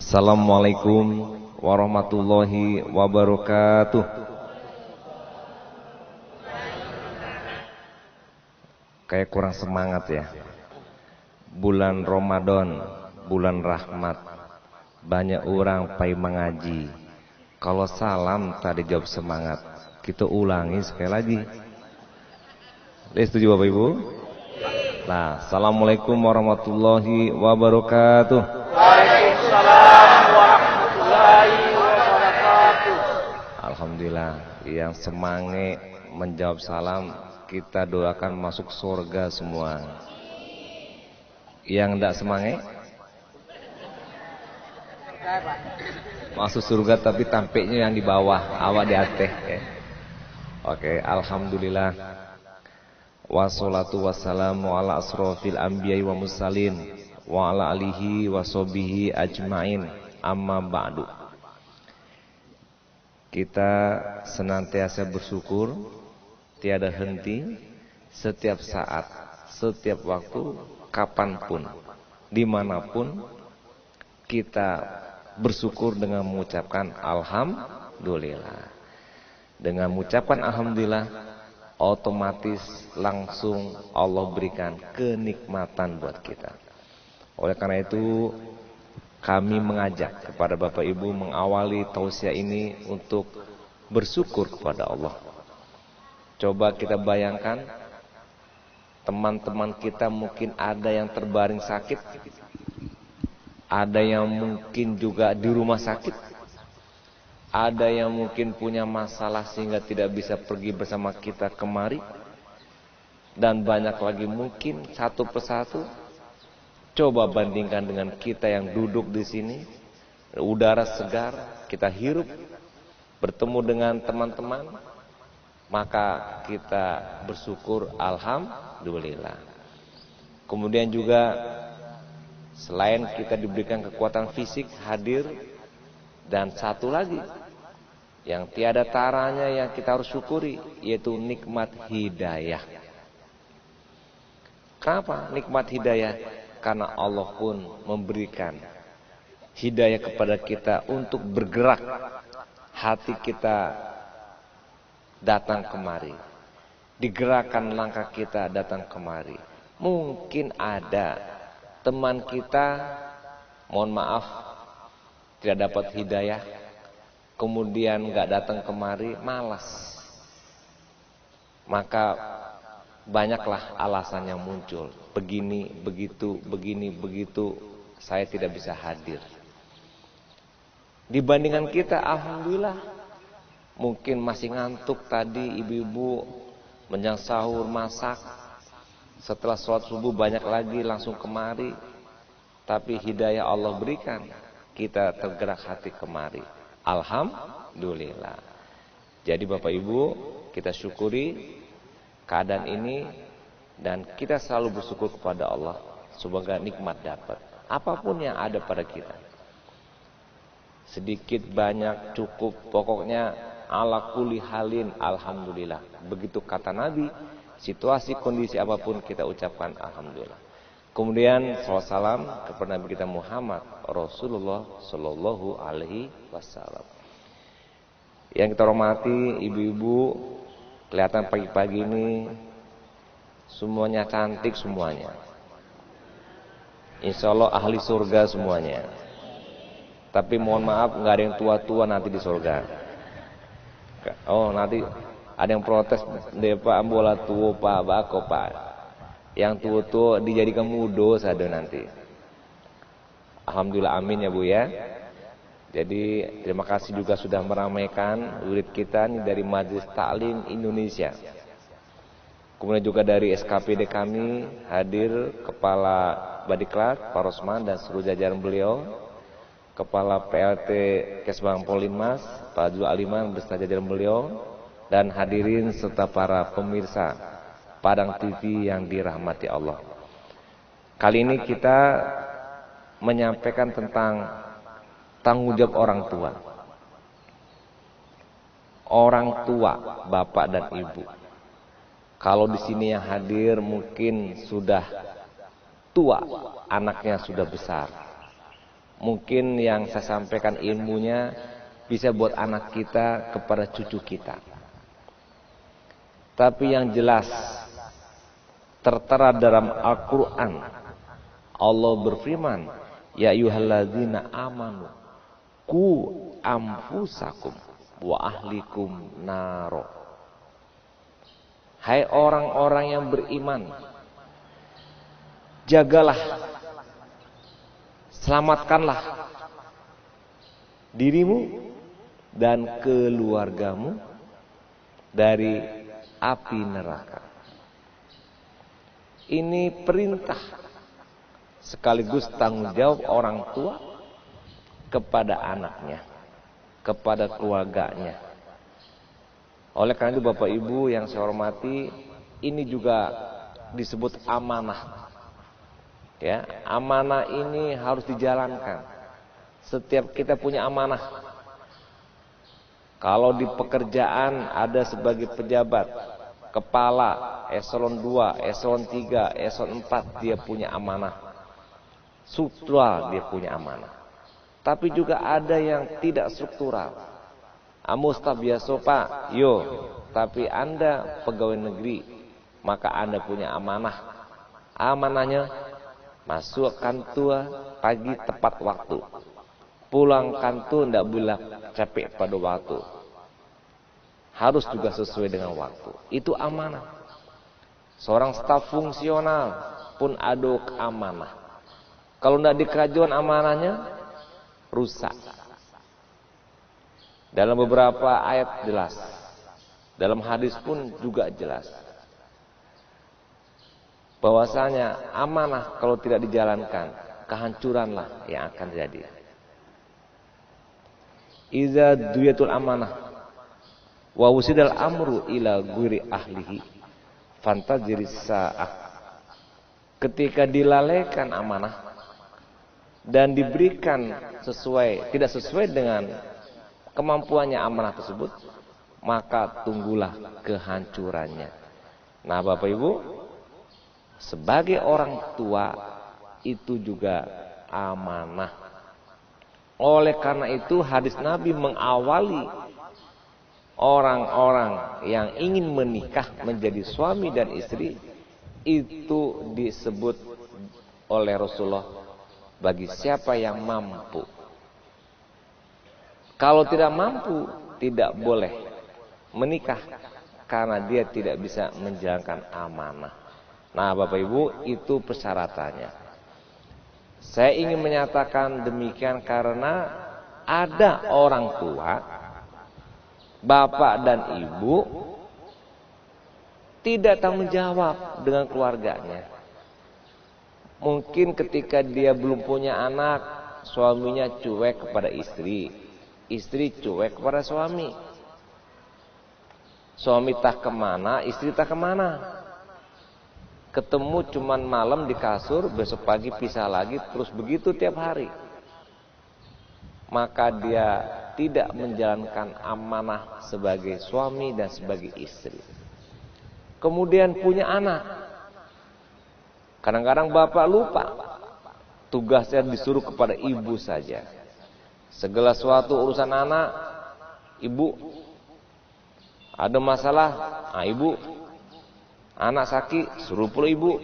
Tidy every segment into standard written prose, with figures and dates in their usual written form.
Assalamualaikum warahmatullahi wabarakatuh. Kayak kurang semangat ya. Bulan Ramadan, bulan rahmat. Banyak orang pai mengaji. Kalau salam tadi jawab semangat. Kita ulangi sekali lagi. Setuju Bapak Ibu? Nah, Assalamualaikum warahmatullahi wabarakatuh. Waalaikumsalam warahmatullahi wabarakatuh. Alhamdulillah, yang semangat menjawab salam kita doakan masuk surga semua. Yang tidak semangat masuk surga tapi tampaknya yang di bawah, awak di atas ya. Oke, alhamdulillah. Wassalatu wassalamu ala asrofil anbiya'i wa mursalin wa ala alihi wa sahbihi ajma'in, amma ba'du. Kita senantiasa bersyukur tiada henti, setiap saat, setiap waktu, kapanpun, dimanapun kita bersyukur dengan mengucapkan alhamdulillah. Dengan mengucapkan alhamdulillah, otomatis langsung Allah berikan kenikmatan buat kita. Oleh karena itu kami mengajak kepada Bapak Ibu mengawali tausiah ini untuk bersyukur kepada Allah. Coba kita bayangkan, teman-teman kita mungkin ada yang terbaring sakit, ada yang mungkin juga di rumah sakit, ada yang mungkin punya masalah sehingga tidak bisa pergi bersama kita kemari, dan banyak lagi mungkin satu persatu. Coba bandingkan dengan kita yang duduk di sini, udara segar, kita hirup, bertemu dengan teman-teman, maka kita bersyukur alhamdulillah. Kemudian juga selain kita diberikan kekuatan fisik hadir, dan satu lagi yang tiada taranya yang kita harus syukuri, yaitu nikmat hidayah. Kenapa nikmat hidayah? Karena Allah pun memberikan hidayah kepada kita untuk bergerak, hati kita datang kemari, digerakkan langkah kita datang kemari. Mungkin ada teman kita, mohon maaf, tidak dapat hidayah, kemudian gak datang kemari, malas. Maka banyaklah alasan yang muncul. Begini, begitu, saya tidak bisa hadir. Dibandingkan kita, alhamdulillah, mungkin masih ngantuk tadi ibu-ibu menjelang sahur masak. Setelah sholat subuh banyak lagi langsung kemari. Tapi hidayah Allah berikan, kita tergerak hati kemari. Alhamdulillah. Jadi Bapak Ibu, kita syukuri keadaan ini, dan kita selalu bersyukur kepada Allah. Semoga nikmat dapat apapun yang ada pada kita, sedikit banyak cukup, pokoknya ala kulli halin alhamdulillah. Begitu kata Nabi, situasi kondisi apapun kita ucapkan alhamdulillah. Kemudian salam kepada Nabi kita Muhammad Rasulullah Sallallahu Alaihi Wasallam. Yang kita hormati ibu-ibu, kelihatan pagi-pagi ini semuanya cantik semuanya. Insya Allah ahli surga semuanya. Tapi mohon maaf, nggak ada yang tua-tua nanti di surga. Oh, nanti ada yang protes, Pak ambola tua Pak bako Pak. Yang tua-tua dijadikan mudo saja nanti. Alhamdulillah, amin ya Bu ya. Jadi terima kasih juga sudah meramaikan wirid kita nih dari Majelis Taklim Indonesia. Kemudian juga dari SKPD kami hadir Kepala Badiklat Pak Rosman dan seluruh jajaran beliau, Kepala PLT Kesbang Polimas Pak Zul Aliman beserta jajaran beliau, dan hadirin serta para pemirsa Padang TV yang dirahmati Allah. Kali ini kita menyampaikan tentang tanggung jawab orang tua. Orang tua, bapak dan ibu. Kalau di sini yang hadir mungkin sudah tua, anaknya sudah besar. Mungkin yang saya sampaikan ilmunya bisa buat anak kita kepada cucu kita. Tapi yang jelas tertera dalam Al-Quran, Allah berfirman, ya ayyuhalladzina amanu qu anfusakum wa ahlikum naro. Hai orang-orang yang beriman, jagalah, selamatkanlah dirimu dan keluargamu dari api neraka. Ini perintah sekaligus tanggung jawab orang tua kepada anaknya, kepada keluarganya. Oleh karena itu Bapak Ibu yang saya hormati, ini juga disebut amanah. Ya, amanah ini harus dijalankan. Setiap kita punya amanah. Kalau di pekerjaan ada sebagai pejabat, kepala, eselon 2, eselon 3, eselon 4, dia punya amanah. Struktural dia punya amanah. Tapi juga ada yang tidak struktural. Amustaf biasa Pak, tapi Anda pegawai negeri, maka Anda punya amanah. Amanahnya masuk kantor pagi tepat waktu, pulang kantor tidak boleh capek pada waktu, harus juga sesuai dengan waktu. Itu amanah. Seorang staf fungsional pun ada amanah. Kalau tidak dikerajuan amanahnya rusak. Dalam beberapa ayat jelas, dalam hadis pun juga jelas, bahwasanya amanah kalau tidak dijalankan, kehancuranlah yang akan terjadi. Iza duyatul amanah wa wusidal amru ila ghairi ahlihi fantaziris sa'ah. Ketika dilalaikan amanah dan diberikan tidak sesuai dengan kemampuannya amanah tersebut, maka tunggulah kehancurannya. Nah Bapak Ibu, sebagai orang tua itu juga amanah. Oleh karena itu hadis Nabi mengawali orang-orang yang ingin menikah menjadi suami dan istri, itu disebut oleh Rasulullah bagi siapa yang mampu. Kalau tidak mampu, tidak boleh menikah karena dia tidak bisa menjalankan amanah. Nah Bapak Ibu, itu persyaratannya. Saya ingin menyatakan demikian karena ada orang tua, bapak dan ibu, tidak tanggung jawab dengan keluarganya. Mungkin ketika dia belum punya anak, suaminya cuek kepada istri, istri cuek kepada suami. Suami tak kemana, istri tak kemana. Ketemu cuman malam di kasur, besok pagi pisah lagi, terus begitu tiap hari. Maka dia tidak menjalankan amanah sebagai suami dan sebagai istri. Kemudian punya anak. Kadang-kadang bapak lupa, tugasnya disuruh kepada ibu saja. Segala suatu urusan anak, ibu. Ada masalah, ibu. Anak sakit, suruh pula ibu.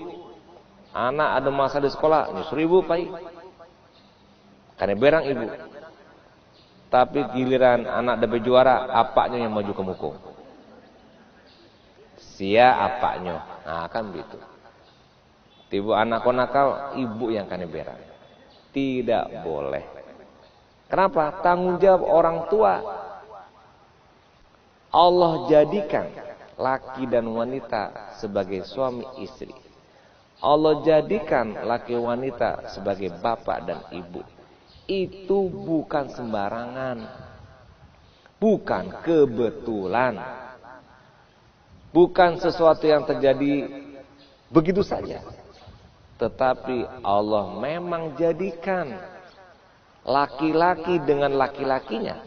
Anak ada masalah di sekolah, nyuruh ibu pai. Karena berang ibu. Tapi giliran anak dapat juara, apaknya yang maju ke muka. Sia apaknya. Nah kan begitu. Tiba anak nakal, ibu yang kena berang. Tidak boleh. Kenapa? Tanggung jawab orang tua. Allah jadikan laki dan wanita sebagai suami istri. Allah jadikan laki wanita sebagai bapak dan ibu. Itu bukan sembarangan. Bukan kebetulan. Bukan sesuatu yang terjadi begitu saja. Tetapi Allah memang jadikan laki-laki dengan laki-lakinya,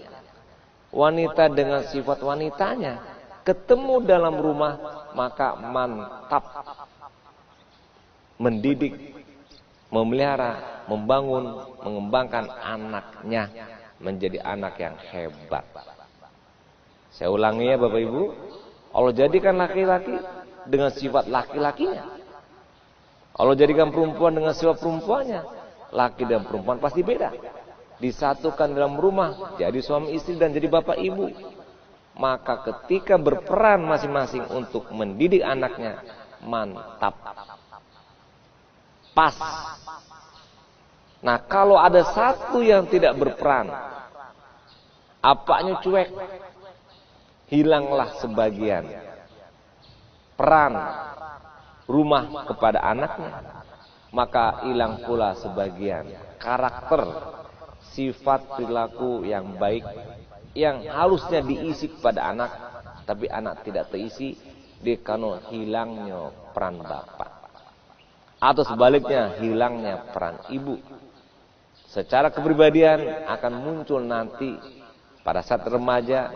wanita dengan sifat wanitanya, ketemu dalam rumah, maka mantap mendidik memelihara, membangun, mengembangkan anaknya menjadi anak yang hebat. Saya ulangi ya Bapak Ibu, Allah jadikan laki-laki dengan sifat laki-lakinya. Allah jadikan perempuan dengan sifat perempuannya. Laki dan perempuan pasti beda. Disatukan dalam rumah, jadi suami istri dan jadi bapak ibu. Maka ketika berperan masing-masing untuk mendidik anaknya, mantap. Pas. Nah, kalau ada satu yang tidak berperan, apanya cuek, hilanglah sebagian peran rumah kepada anaknya, maka hilang pula sebagian karakter, sifat perilaku yang baik yang harusnya diisi kepada anak, tapi anak tidak terisi karena hilangnya peran bapak, atau sebaliknya hilangnya peran ibu. Secara kepribadian akan muncul nanti pada saat remaja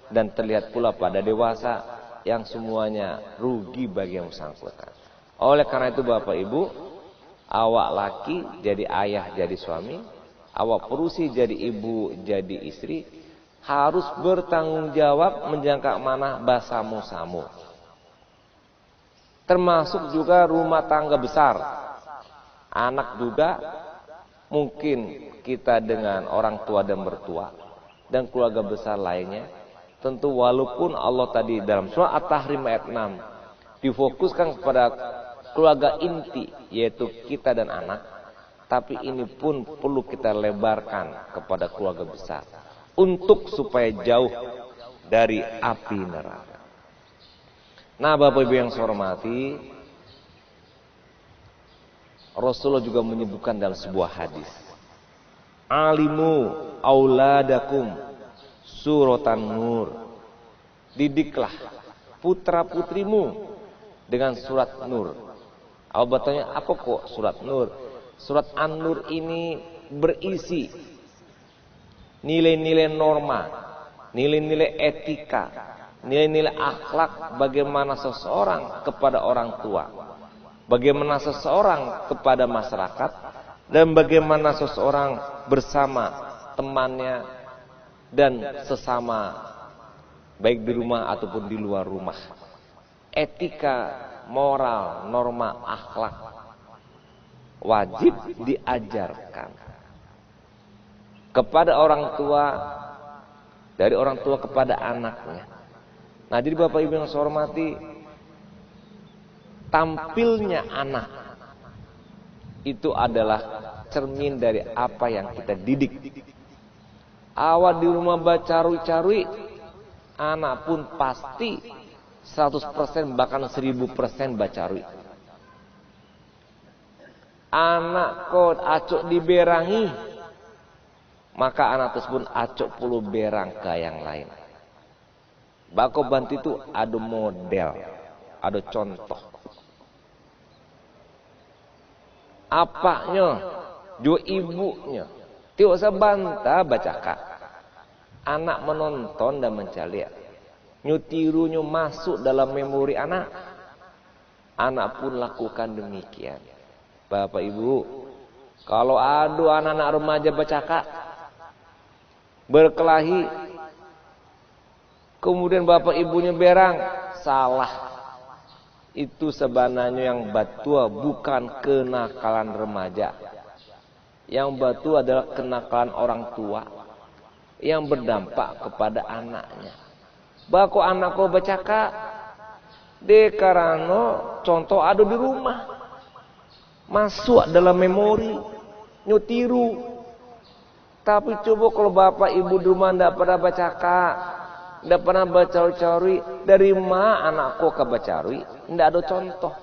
dan terlihat pula pada dewasa, yang semuanya rugi bagi yang bersangkutan. Oleh karena itu Bapak Ibu, awak laki jadi ayah jadi suami, awak perusi jadi ibu jadi istri, harus bertanggung jawab menjangka mana basamu-samu. Termasuk juga rumah tangga besar. Anak juga mungkin kita dengan orang tua dan mertua dan keluarga besar lainnya. Tentu walaupun Allah tadi dalam surah At-Tahrim ayat 6 difokuskan kepada keluarga inti, yaitu kita dan anak, tapi ini pun perlu kita lebarkan kepada keluarga besar untuk supaya jauh dari api neraka. Nah Bapak Ibu yang saya hormati, Rasulullah juga menyebutkan dalam sebuah hadis, alimu auladakum suratan nur, didiklah putra-putrimu dengan surat nur. Allah bertanya, apa kok surat nur? Surat An-Nur ini berisi nilai-nilai norma, nilai-nilai etika, nilai-nilai akhlak bagaimana seseorang kepada orang tua, bagaimana seseorang kepada masyarakat, dan bagaimana seseorang bersama temannya dan sesama, baik di rumah ataupun di luar rumah. Etika, moral, norma, akhlak wajib diajarkan kepada orang tua, dari orang tua kepada anaknya. Nah, jadi Bapak Ibu yang saya hormati, tampilnya anak itu adalah cermin dari apa yang kita didik. Awal di rumah bacarui-carui, anak pun pasti 100% bahkan 1000% bacarui. Anak kau acuk diberangi, maka anak tersebut acuk puluh berang ke yang lain. Bako bantu itu ada model, ada contoh. Apanya, jo ibunya. Tiok sebantah bacaka. Anak menonton dan mencari. Nyutirunya masuk dalam memori anak. Anak pun lakukan demikian. Bapak Ibu, kalau ada anak-anak remaja bacaka, berkelahi, kemudian bapak ibunya berang, salah. Itu sebenarnya yang batua bukan kenakalan remaja. Yang batu adalah kenakalan orang tua yang berdampak kepada anaknya. Bako anak kau bacaka, karena contoh ada di rumah, masuk dalam memori, nyutiru. Tapi coba kalau bapak ibu di rumah tidak pernah bacaka, tidak pernah bacari-cari, dari mana anakku ke bacari? Tidak ada contoh.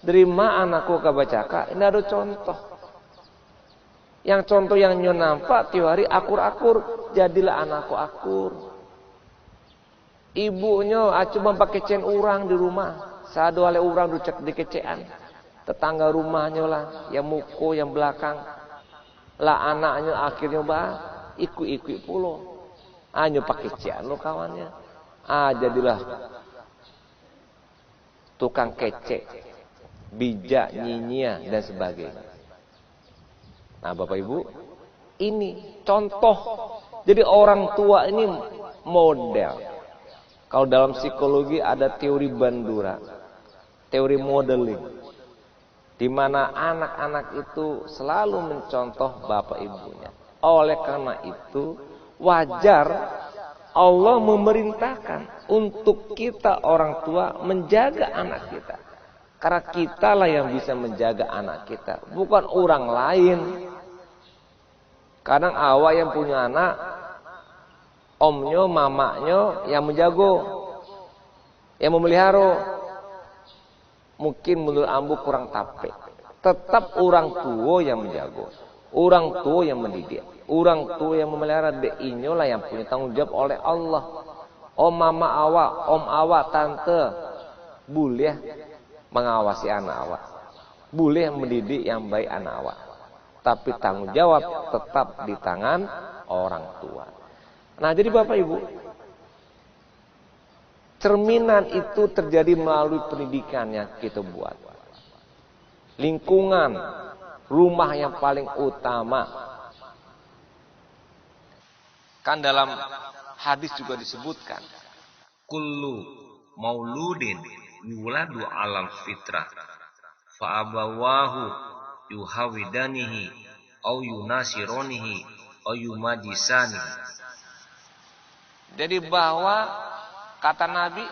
Dari mana anakku ke bacaka? Tidak ada contoh. Yang contoh yang nyo nampak tiap hari akur-akur, jadilah anakku akur. Ibunya cuma pakai cen urang di rumah, sadu oleh urang ducek di kecean. Tetangga rumahnya lah, yang muko, yang belakang. Lah anaknya akhirnya ikut pulo. Hanya pakai cean lo kawannya. Jadilah tukang kecek, bijak, nyinyia dan sebagainya. Nah Bapak Ibu, ini contoh. Jadi orang tua ini model. Kalau dalam psikologi ada teori Bandura, teori modeling, di mana anak-anak itu selalu mencontoh bapak ibunya. Oleh karena itu wajar Allah memerintahkan untuk kita orang tua menjaga anak kita. Karena kitalah yang bisa menjaga anak kita, bukan orang lain. Kadang awak yang punya anak, omnya, mamaknya yang menjago, yang memelihara. Mungkin menurut ambu kurang tape. Tetap orang tua yang menjago, orang tua yang mendidik, orang tua yang memelihara. Deinyo lah yang punya tanggung jawab oleh Allah. Om mama awak, om awak, tante boleh mengawasi anak awak, boleh mendidik yang baik anak awak, tapi tanggung jawab tetap di tangan orang tua. Nah jadi Bapak Ibu, cerminan itu terjadi melalui pendidikan yang kita buat. Lingkungan, rumah yang paling utama. Kan dalam hadis juga disebutkan, kullu mauludin yuladu alal fitrah fa abawahu yuhawidanihi au yunasironihi au yumajisani. Jadi bahwa kata Nabi,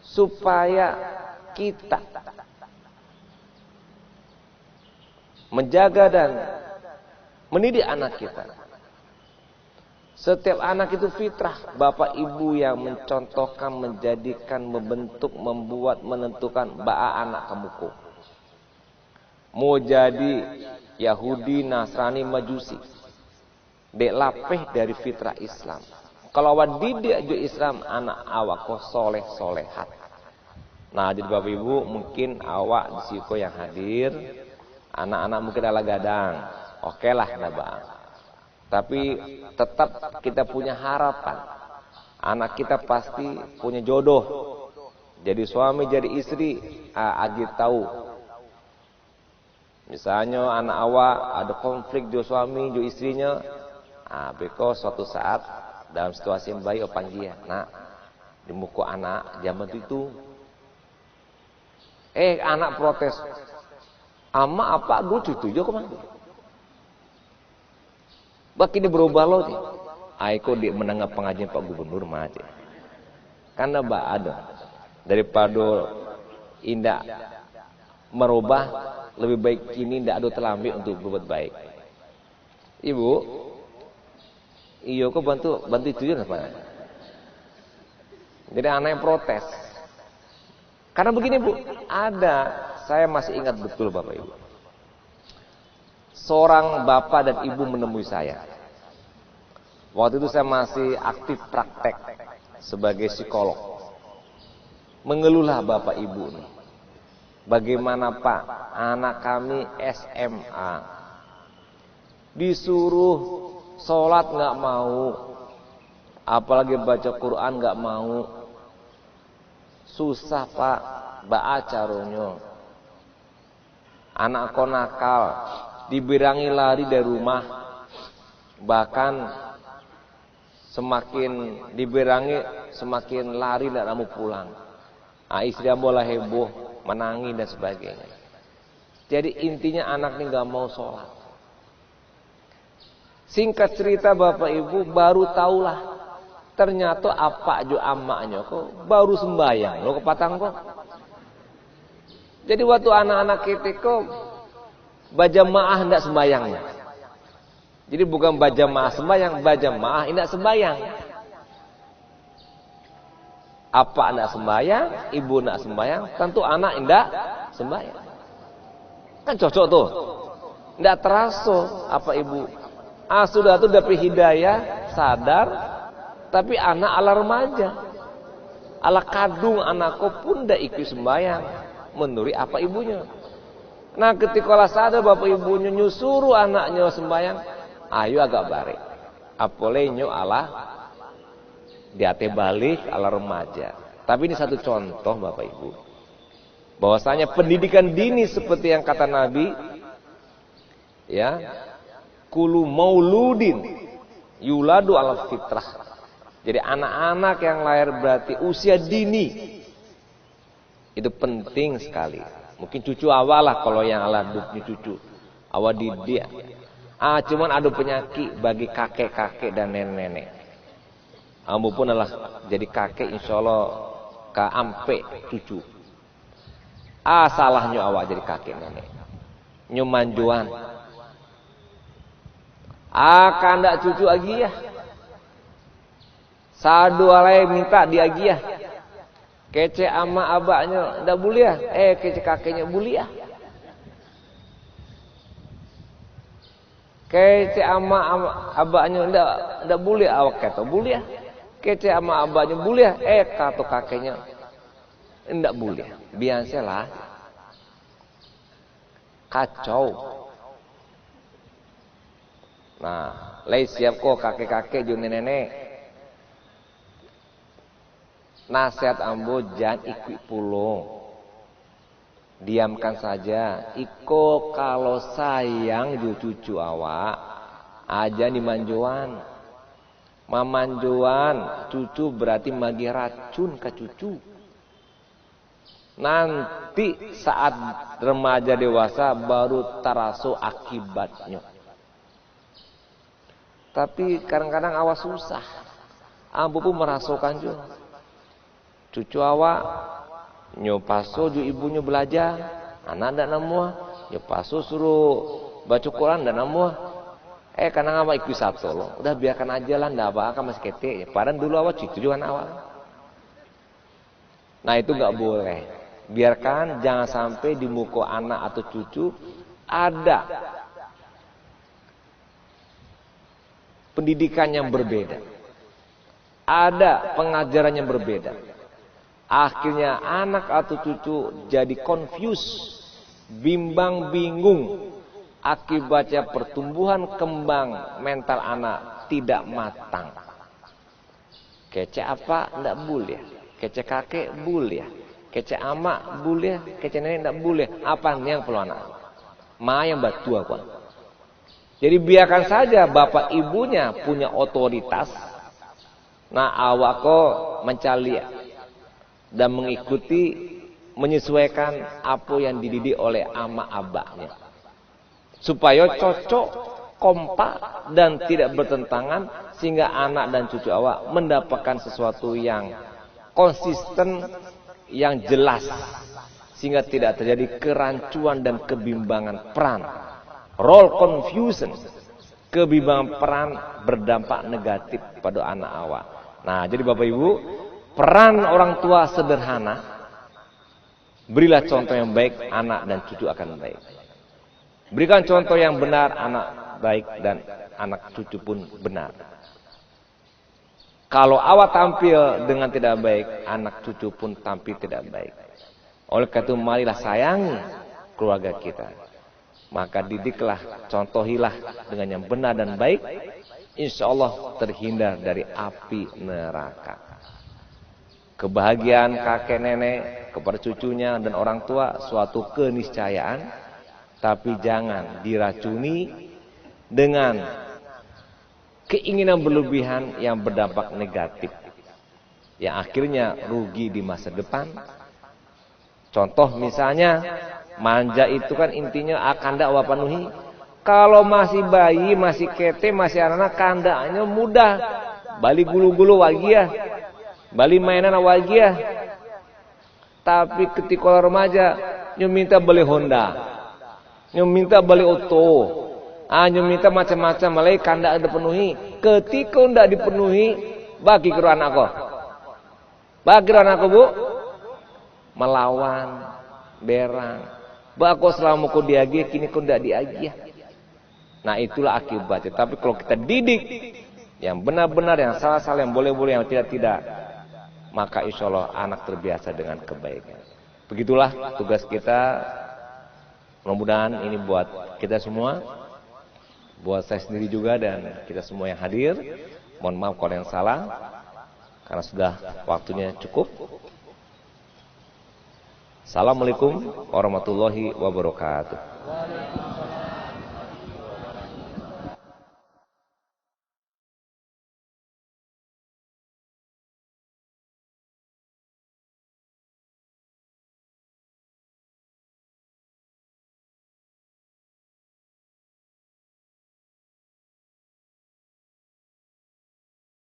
supaya kita menjaga dan mendidik anak kita. Setiap anak itu fitrah. Bapak ibu yang mencontohkan, menjadikan, membentuk, membuat, menentukan ba'a anak kamuku. Mau jadi Yahudi, Nasrani, Majusi. Dek lapeh dari fitrah Islam. Kalau awak didik aja Islam, anak awak kok soleh solehat. Nah jadi bapak ibu, mungkin awak di siko yang hadir, anak-anak mungkin ala gadang, oke lah nabang. Tapi tetap kita punya harapan, anak kita pasti punya jodoh. Jadi suami jadi istri, agi tahu. Misalnya anak awak ada konflik jo suami jo istrinya, beko suatu saat dalam situasi yang baik panggil, nak di muka anak zaman itu, anak protes, ama apa gue cucu jo kemana? Bak ini berubah loh sih. Aiko di menengah pengajian Pak Gubernur mati. Karena mbak ada daripada indah merubah, lebih baik kini indah ada terlambat untuk berbuat baik. Ibu, iyo kok bantu itu apa? Jadi anak yang protes. Karena begini Bu, saya masih ingat betul Bapak Ibu. Seorang bapak dan ibu menemui saya. Waktu itu saya masih aktif praktek sebagai psikolog. Mengeluhlah bapak ibu nih. Bagaimana Pak, anak kami SMA. Disuruh sholat gak mau. Apalagi baca Quran gak mau. Susah Pak, baca caranya. Anak kok nakal. Dibirangi lari dari rumah, bahkan semakin dibirangi semakin lari dan mau pulang. Istri boleh heboh, menangis dan sebagainya. Jadi intinya anak ini nggak mau sholat. Singkat cerita Bapak Ibu baru tahulah ternyata apa jo amaknya kok baru sembahyang lo kepatang kok. Jadi waktu anak-anak kita kok bajamaah tidak sembayangnya. Jadi bukan bajamaah sembayang, bajamaah tidak sembayang. Apa tidak sembayang, ibu tidak sembayang, tentu anak tidak sembayang. Kan cocok tuh. Tidak terasa apa ibu. Sudah tuh dapat hidayah, sadar, tapi anak ala remaja. Ala kadung anakku pun tidak ikut sembayang. Menurut apa ibunya. Nah ketika lah sadar bapak ibunya nyusuruh anaknya sembahyang, ayo agak balik. Apolenya Allah diate balik ala remaja. Tapi ini satu contoh bapak ibu, bahwasanya pendidikan dini seperti yang kata Nabi, Ya. Kullu mauludin yuladu ala fitrah. Jadi anak-anak yang lahir berarti usia dini. Itu penting sekali. Mungkin cucu awal lah kalau yang Allah duknya cucu. Awal didik. Cuman ada penyakit bagi kakek-kakek dan nenek-nenek. Ambu pun adalah jadi kakek insya Allah ke ampe cucu. Salahnya awak jadi kakek nenek. Nyumanjuan. Kandak cucu lagi ya. Sadu alai minta dia lagi ya. Kece ama abaknya ndak boleh ya. Kece kakeknya boleh ya. Kece ama abaknya ndak boleh awak kata boleh ya. Kece ama abaknya boleh ya. Kata kakeknya ndak boleh. Biasalah. Kacau. Nah, lay siap kok kakek-kakek juga nenek-nenek. Nasihat ambo jangan ikut pulang. Diamkan saja. Iko kalau sayang ju cucu awak aja dimanjuan. Mamanjuan cucu berarti magi racun ke cucu. Nanti saat remaja dewasa baru taraso akibatnya. Tapi kadang-kadang awak susah. Ambo pun merasakan juga. Cucu awak nyopaso ju ibunya belajar, anak ndak namua, nyopaso suruh baca Quran ndak namua. Kadang awak ikut satu loh. Udah biarkan aja lah ndak apa-apa masih ketek. Padahal dulu awak cucu juga awal. Nah itu nggak boleh. Biarkan jangan sampai di muka anak atau cucu ada pendidikan yang berbeda. Ada pengajaran yang berbeda. Akhirnya anak atau cucu jadi confused, bimbang bingung. Akibatnya pertumbuhan kembang mental anak tidak matang. Kece apa? Tidak boleh. Kece kakek boleh. Kece amak boleh. Kece nenek tidak boleh. Apa yang perlu anak? Ma yang batu aku. Jadi biarkan saja bapak ibunya punya otoritas. Nah awak kok mencari dan mengikuti menyesuaikan apa yang dididik oleh ama abahnya supaya cocok, kompak dan tidak bertentangan sehingga anak dan cucu awak mendapatkan sesuatu yang konsisten, yang jelas sehingga tidak terjadi kerancuan dan kebimbangan peran, role confusion. Kebimbangan peran berdampak negatif pada anak awak. Nah jadi Bapak Ibu, peran orang tua sederhana. Berilah contoh yang baik, anak dan cucu akan baik. Berikan contoh yang benar, anak baik dan anak cucu pun benar. Kalau awak tampil dengan tidak baik, anak cucu pun tampil tidak baik. Oleh karena itu marilah sayangi keluarga kita. Maka didiklah, contohilah dengan yang benar dan baik. Insya Allah terhindar dari api neraka. Kebahagiaan kakek nenek kepada cucunya dan orang tua suatu keniscayaan, tapi jangan diracuni dengan keinginan berlebihan yang berdampak negatif, yang akhirnya rugi di masa depan. Contoh misalnya manja itu kan intinya kandak awak penuhi. Kalau masih bayi, masih kete, masih anak-anak, kandaknya mudah. Bali gulu-gulu wagia. Bali mainan wagia. Tapi ketika remaja, nyo minta beli Honda. Nyo minta beli Auto. Nyo minta macam-macam, malai kandak ada penuhi. Ketika ndak dipenuhi, bagi ke anak kau. Bagi ke anak kau, Bu. Melawan, berang. Bako selama kau diagi, kini kau ndak diagi. Nah itulah akibatnya. Tapi kalau kita didik yang benar-benar, yang salah-salah, yang boleh-boleh, yang tidak-tidak, maka insya Allah anak terbiasa dengan kebaikan. Begitulah tugas kita. Mudah-mudahan ini buat kita semua, buat saya sendiri juga dan kita semua yang hadir. Mohon maaf kalau yang salah, karena sudah waktunya cukup. Assalamualaikum warahmatullahi wabarakatuh.